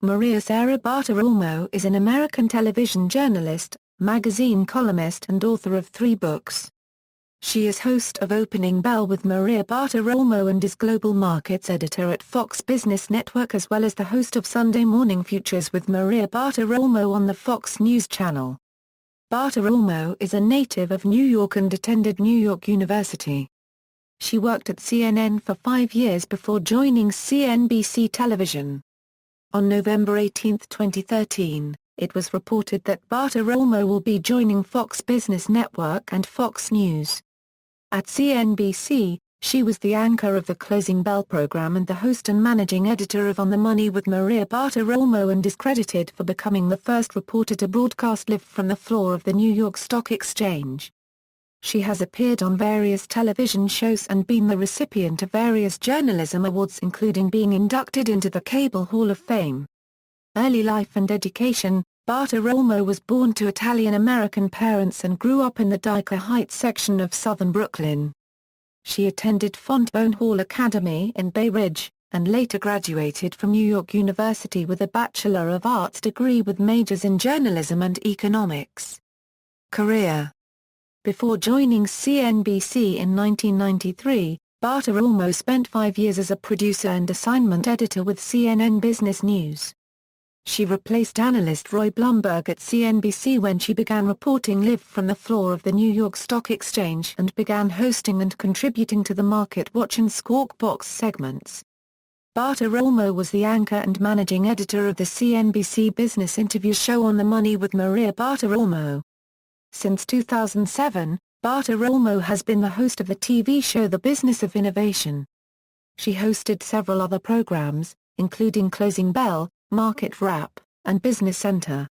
Maria Sara Bartiromo is an American television journalist, magazine columnist and author of 3 books. She is host of Opening Bell with Maria Bartiromo and is global markets editor at Fox Business Network, as well as the host of Sunday Morning Futures with Maria Bartiromo on the Fox News Channel. Bartiromo is a native of New York and attended New York University. She worked at CNN for 5 years before joining CNBC television. On November 18, 2013, it was reported that Bartiromo will be joining Fox Business Network and Fox News. At CNBC, she was the anchor of the Closing Bell program and the host and managing editor of On the Money with Maria Bartiromo, and is credited for becoming the first reporter to broadcast live from the floor of the New York Stock Exchange. She has appeared on various television shows and been the recipient of various journalism awards, including being inducted into the Cable Hall of Fame. Early life and education. Bartiromo was born to Italian-American parents and grew up in the Dyker Heights section of southern Brooklyn. She attended Fontbonne Hall Academy in Bay Ridge, and later graduated from New York University with a Bachelor of Arts degree with majors in journalism and economics. Career. Before joining CNBC in 1993, Bartiromo spent 5 years as a producer and assignment editor with CNN Business News. She replaced analyst Roy Blumberg at CNBC when she began reporting live from the floor of the New York Stock Exchange and began hosting and contributing to the Market Watch and Squawk Box segments. Bartiromo was the anchor and managing editor of the CNBC business interview show On the Money with Maria Bartiromo. Since 2007, Bartiromo has been the host of the TV show The Business of Innovation. She hosted several other programs, including Closing Bell, Market Wrap, and Business Center.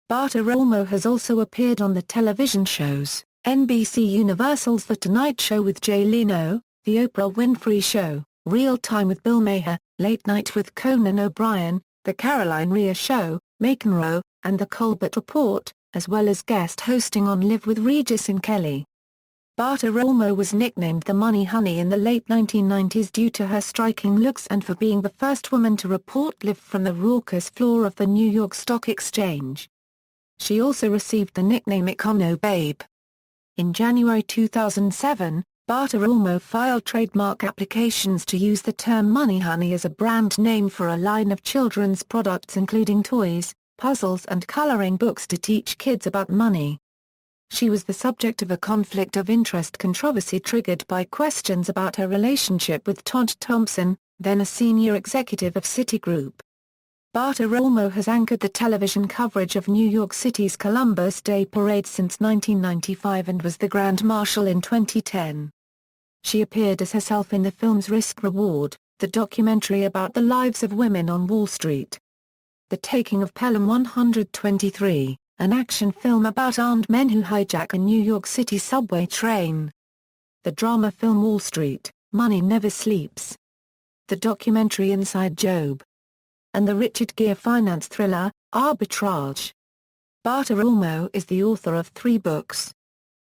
Bartiromo has also appeared on the television shows, NBC Universal's The Tonight Show with Jay Leno, The Oprah Winfrey Show, Real Time with Bill Maher, Late Night with Conan O'Brien, The Caroline Rhea Show, McEnroe, and The Colbert Report, as well as guest hosting on Live with Regis and Kelly. Bartiromo was nicknamed the Money Honey in the late 1990s due to her striking looks and for being the first woman to report live from the raucous floor of the New York Stock Exchange. She also received the nickname Econo Babe. In January 2007, Bartiromo filed trademark applications to use the term Money Honey as a brand name for a line of children's products including toys, puzzles and coloring books to teach kids about money. She was the subject of a conflict of interest controversy triggered by questions about her relationship with Todd Thompson, then a senior executive of Citigroup. Bartiromo has anchored the television coverage of New York City's Columbus Day Parade since 1995 and was the Grand Marshal in 2010. She appeared as herself in the films Risk Reward, the documentary about the lives of women on Wall Street. The Taking of Pelham 123, an action film about armed men who hijack a New York City subway train. The drama film Wall Street, Money Never Sleeps. The documentary Inside Job. And the Richard Gere finance thriller, Arbitrage. Bartiromo is the author of 3 books.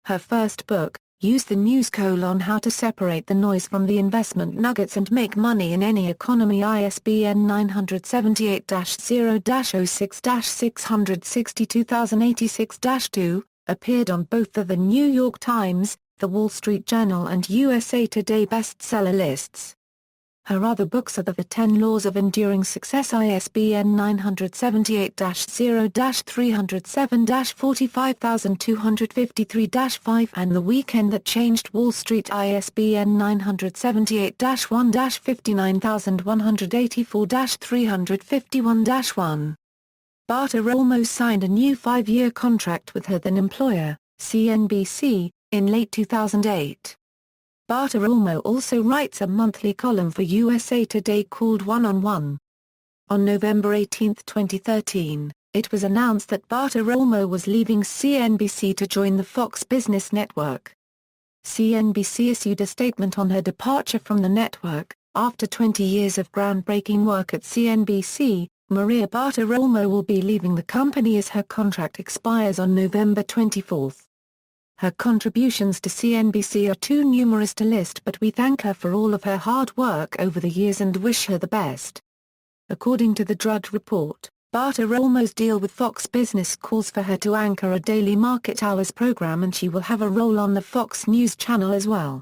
Her first book, Use the News: How to Separate the Noise from the Investment Nuggets and Make Money in Any Economy, ISBN 978-0-06-662086-2, appeared on both The New York Times, The Wall Street Journal and USA Today bestseller lists. Her other books are The 10 Laws of Enduring Success, ISBN 978-0-307-45253-5, and The Weekend That Changed Wall Street, ISBN 978-1-59184-351-1. Bartiromo signed a new 5-year contract with her then employer, CNBC, in late 2008. Bartiromo also writes a monthly column for USA Today called One on One. On November 18, 2013, it was announced that Bartiromo was leaving CNBC to join the Fox Business Network. CNBC issued a statement on her departure from the network. After 20 years of groundbreaking work at CNBC, Maria Bartiromo will be leaving the company as her contract expires on November 24. Her contributions to CNBC are too numerous to list, but we thank her for all of her hard work over the years and wish her the best. According to the Drudge Report, Bartiromo's deal with Fox Business calls for her to anchor a daily market hours program, and she will have a role on the Fox News channel as well.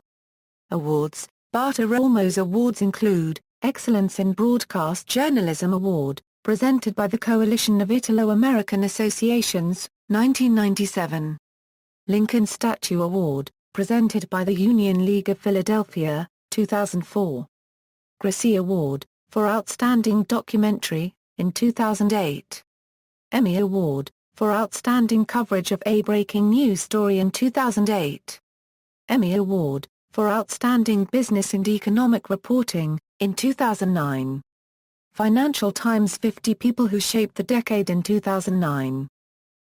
Awards. Bartiromo's awards include, Excellence in Broadcast Journalism Award, presented by the Coalition of Italo-American Associations, 1997. Lincoln Statue Award, presented by the Union League of Philadelphia, 2004. Gracie Award, for Outstanding Documentary, in 2008. Emmy Award, for Outstanding Coverage of a Breaking News Story in 2008. Emmy Award, for Outstanding Business and Economic Reporting, in 2009. Financial Times 50 People Who Shaped the Decade in 2009.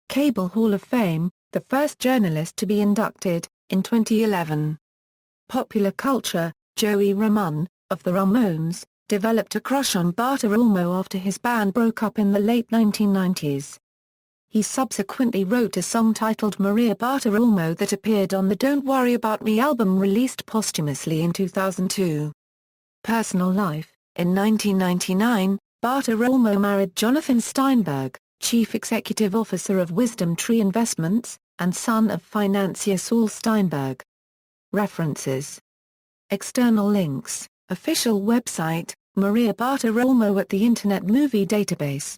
Cable Hall of Fame, the first journalist to be inducted, in 2011. Popular Culture, Joey Ramone, of the Ramones, developed a crush on Bartiromo after his band broke up in the late 1990s. He subsequently wrote a song titled Maria Bartiromo that appeared on the Don't Worry About Me album released posthumously in 2002. Personal life. In 1999, Bartiromo married Jonathan Steinberg, Chief Executive Officer of Wisdom Tree Investments, and son of financier Saul Steinberg. References. External links. Official website, Maria Bartiromo at the Internet Movie Database.